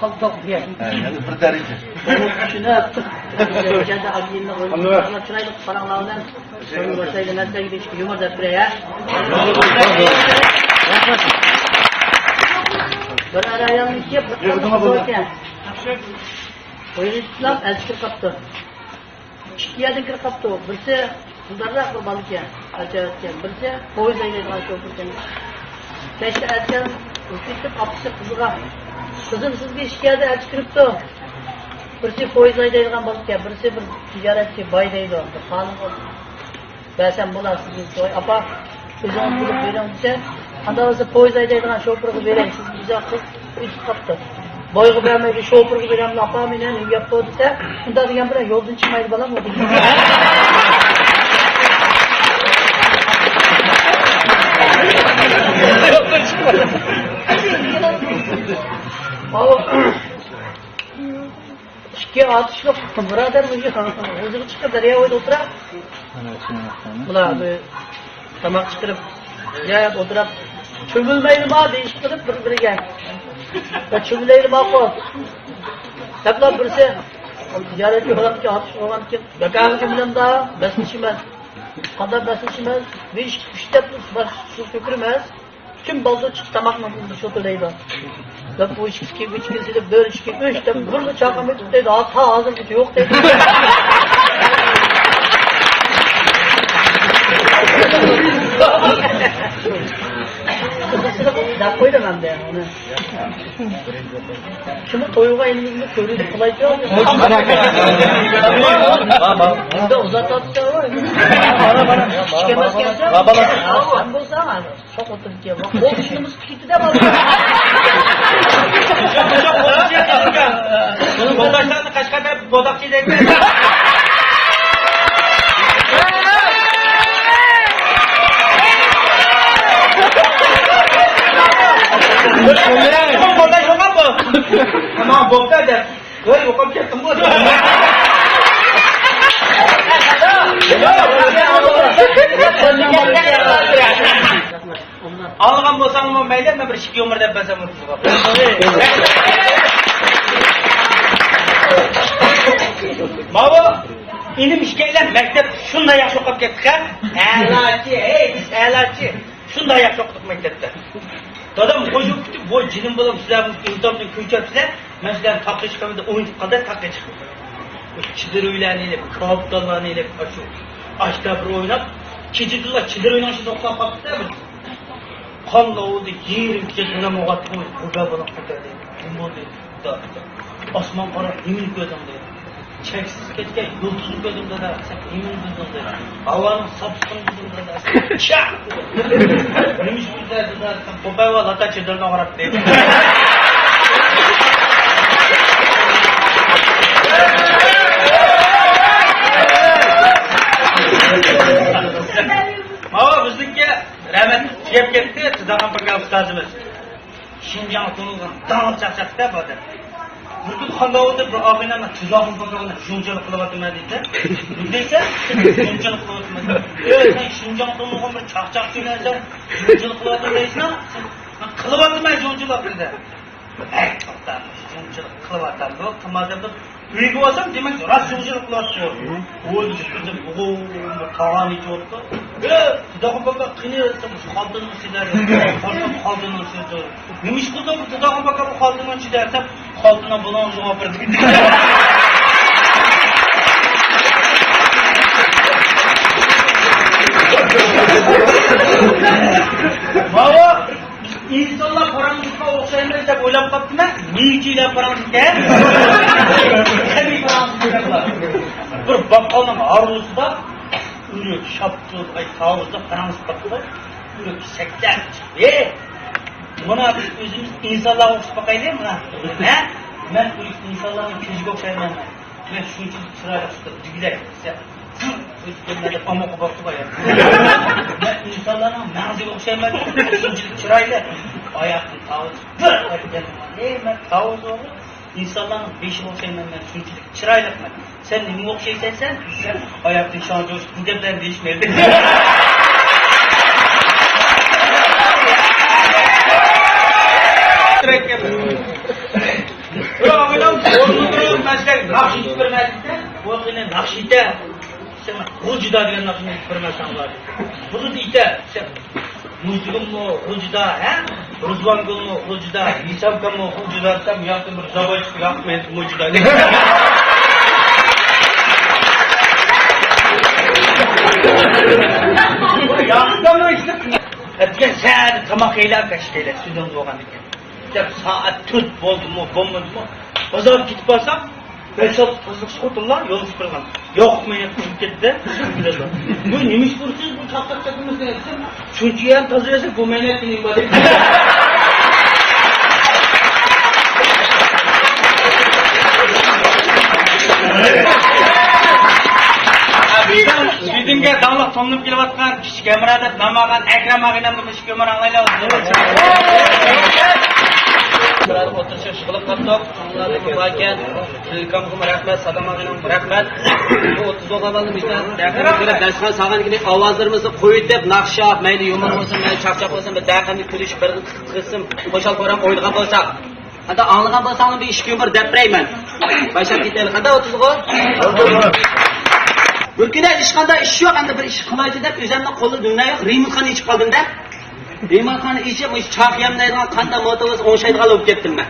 Kaldık diye. Bir derece. Şuna jadi agilni qo'yib, chiroyli qaranglardan so'ng boshlaydi, narsaga beshki yumor deb turaya. Bir arayamniki ekan. Qo'yishlar azkir qapti. Ikkiyadan kirib qapti. Birsi bundarroq bir bola ekan, ajratgan. Birsi poyez haydaydigan shofir ekan. Kechda aytgan, o'tib qapti qiziga. Kızım sizga ishga elchi kiribdi. Birisi poyez haydaydigan bola ekan, birisi bir tijoratchi boy deydi. Xonim Bəsəm bulasınız deyib, apa o'zingiz bilib bering desa, anda o'zi poyez haydaydigan shofirga bering, siz biza qilib ish qilibdi. Boyga bermaydi, shofirga beramiz, apa meni uyga qo'y desa, unda degan bilan yo'ldan chiqmaydi bolam o deydi. İki atışlık birader huzuru çıkıp dereye oyda oturup bular tamak çıkırıp ya oturup çömülmeyi ma değiş kılıp birbirine ve çömüleyi ma koy tabiler birisi ticaretçi olan ki atış olan ki yakağın cümlem daha besleşmez kadar besleşmez ve iş güçte su sökürmez tüm balda çık tamakla şotulaydı. Ve bu içki, üç kesiyle böyle içki, üç de burada çakamayı tutaydı, ta ağzım tutu yok dedi. Da koydum hem de yani. Şimdi toyuğa elimizde körüydü, kolayca oldu. Bunda uzat atışlar var. Bana. İçkemez gelsin. Sen bulsana. Çok oturup diye. Bak, bol düşünümüz gitti de var. Bunun bodaşlarını kaç kadar bodakçı değil. Bodaş olmaz mı? Tamam bokta der. Böyle bokam çektim bu. Algan bolsang mı meydan mı bir şiki ömür dep ben sana Baba, inim işkeyler mektep şunday yaxşı okup kettik ha? Əlaçı. Şunday yaxşı okuduk mektepte. Dadam koyup kütüp, boy cinim bulam sizlerin imtihanını köçepsizler, ben sizlerin takı çıkamında oyuncuk kadar takı çıkıyor. Çıdır öyleniyle, kaptallarıyla, açta bir oynap, keçidullah çıdır oynaşı 90 kalktı değil mi? Kanla oldu, yerim keçidine muğattı koydu, burada bana kurtardı, kim oldu, asman kara, yemin gözümde. Çeksiz ketken, yıldızın gözümde de, sen yemin gözümde, havanın sapsın gözümde de, çak! Neymiş güzel de, sen popay var, lata çıdırına varak değil. Mava bizdeki rahmet yep ketdi, Tizag'an Paka ustazimiz. Şinjan to'lgan dal chaqchaqda bo'ldi. Butun xonavda bir og'inani Tizag'an Paka'ni shunchalik qilyapman deydi. Desa, shunchalik qilyapman. Sen Şinjan to'lgan bir chaqchaq so'ylarsan, shunchalik qilyapman deysan, qilyapman shunchalik dedi. Ey, to'xta, shunchalik qilyapman. Bu qilmadim deb uyga olsam, demak, rost shunchalik qilyapman. O'zi chiqdim, qog'ani yo'qdi. Tizag'an Paka qiynayapti, xotinni sizlar, xotinni sizlar. Nimish qildi bu Tizag'an Paka bu xotinni chidarsa, xotinni bilan javob berdi. Baba, insonlar qorang'ulikqa o'xshaymiz deb o'ylab qolibdimi? Miychilar qorang'ulikka. Bir baqqolning orusida yürek şaptırıp ay tavuzda Fransız kapıda yürek sekler. Buna biz özümüz insanlar olmuş bakayım mı? Ben insanların köşeye okşayman. Ben şunçılık çırayla tutup digidek. Özgürlerde pamuk bakı var ya. Ben insanların mağazıya okşayman. Şunçılık çırayla. Ayakın tavuz. Ben tavuz olur. İnsanların beşi okşayman ben şunçılık çırayla. Sen nemi okşaysan sen ayakın şancı olsun. Bu da ben değişmedi. Oğlum ordudur mesela nakşit vermezse, oğlum nakşite sen hucuda diyen nakşit vermezsen var. Bunu diyte sen Müslüm mu hucuda he? Rızvan Gül mu hucuda? İsam mu hucuda? Tam yaptım bir zavayı yapmayın hucuda. Yaptım mı işte? Etken saat tamak eyle kaçtıyla südün doğan diken. Saat 4 oldu mu, bombadı mı? Pazar gidip barsam, ben çok fazla çıkartımlar, yolu çıkartmam. Yok mu yapayım gitti? Bu neymiş bursuz, bu çatlak takımız ne etsin? Çünkü yan tazıyası bu menetliğin bari. Bizimge davlat sonlup kelyapatkan kichik kamerada namagan Akram ag'inam bu kichik kamera anglaylar. Bular o'tirish qilib qoldik. Ularga muayyan telekomga rahmat, Sadam ag'inam rahmat. Bu 30 o'g'alni bizdan daqiqaga darsga sog'ingina ovozlarimizni qo'yib deb naqsha, mayli yomon bo'lsin, mayli chaqchaq bo'lsin, bir daqiqani kulish bir qilsin, qo'shal ko'ram o'ynagan bo'lsa. Hatta anglagan bo'lsanglar bir 2 kun bir deb berayman. Bashab ketaylik. Hatta 30 o'g'il. Bir kuni hech qanday ish yo'q, endi bir ish qilaychi deb o'zimning qo'li dunyo yo'q, remontxona ichib qoldim-da. Remontxona ichib, choq yamlaydigan qanday motor bo'lsa o'ngshaydigan bo'lib ketdim men.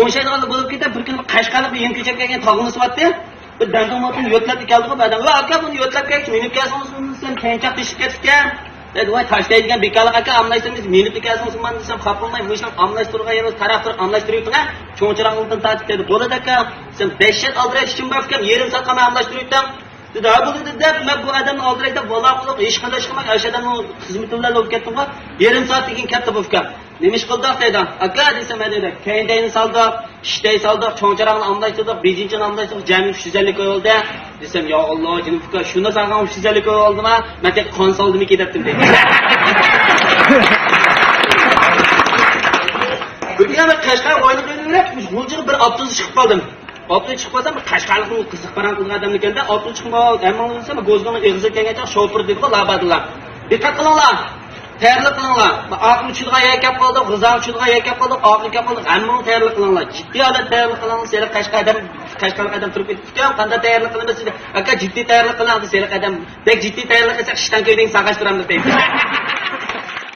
O'ngshaydigan bo'lib ketib, bir kuni Qashqarlik bir yem-kechak kelgan tog'imiz bo'pti. Bir dandon motorni yo'tlab keldi-ku, badam. "Va aka, buni yo'tlab kelch, minib kelsangiz, sen kenchaq tishib ketgan." Dedi, "Voy, tashlaydigan bekalik aka, amlaysangiz, minib kelsangiz, men desam, xafalmay, bu ishni amlashtirgan yerimiz taraf turib amlashtiryapman. Cho'nchiraqdan tatib dedi. Bo'ladi aka, sen 5 soat oldiray ishim bor ekan, yarim soatga men amlashtiryapman." Dedi, "Ha, bo'ladi" deb, men bu odamni oldirayda bola qilib, hech qanday ish qilmay, o'sha odamning xizmati bilan o'tib ketdim-ku. Yarim soatdan keyin katta bo'lgan. Nima ish qildik dedim. "Aka" desam, dedi, "Keyindayni saldik, ishtay saldik, cho'nchiraqni amlashtirdik, bejinchini amlashtirdik, jami 350 koy oldi." Desam, "Ya Alloh, jinim fuka, shunda salgan 350 koy oldimi? Men tek qon soldimmi ketdim" dedi. Birga men Qashqar o'ynab yurib, hujur bir avtobus chiqib qoldim. Avtobus chiqib qolsam, Qashqarlikning qiziq paran qilgan odamliganda avtobus chiqib qoldi. Hamma bo'lsa, go'zg'ini eg'izib kelgancha shofir dedi, labadilar. Diqqat qilinglar. Tayyorlik qilinglar. Oqil uchirga yakab qoldik, g'izam uchirga yakab qoldik, oqil yakab qoldik. Hamma tayyorlik qilinglar. Jiddiy holat tayyorlik qilinglar. Seni Qashqarlik odam turib ketgan, qanday tayyorlik qilamiz dedi. Aka, jiddiy tayyorlik qilinglar. Seni odam, bek jiddiy tayyorlik qilsak, ishdan keyin saqashtiramiz dedi.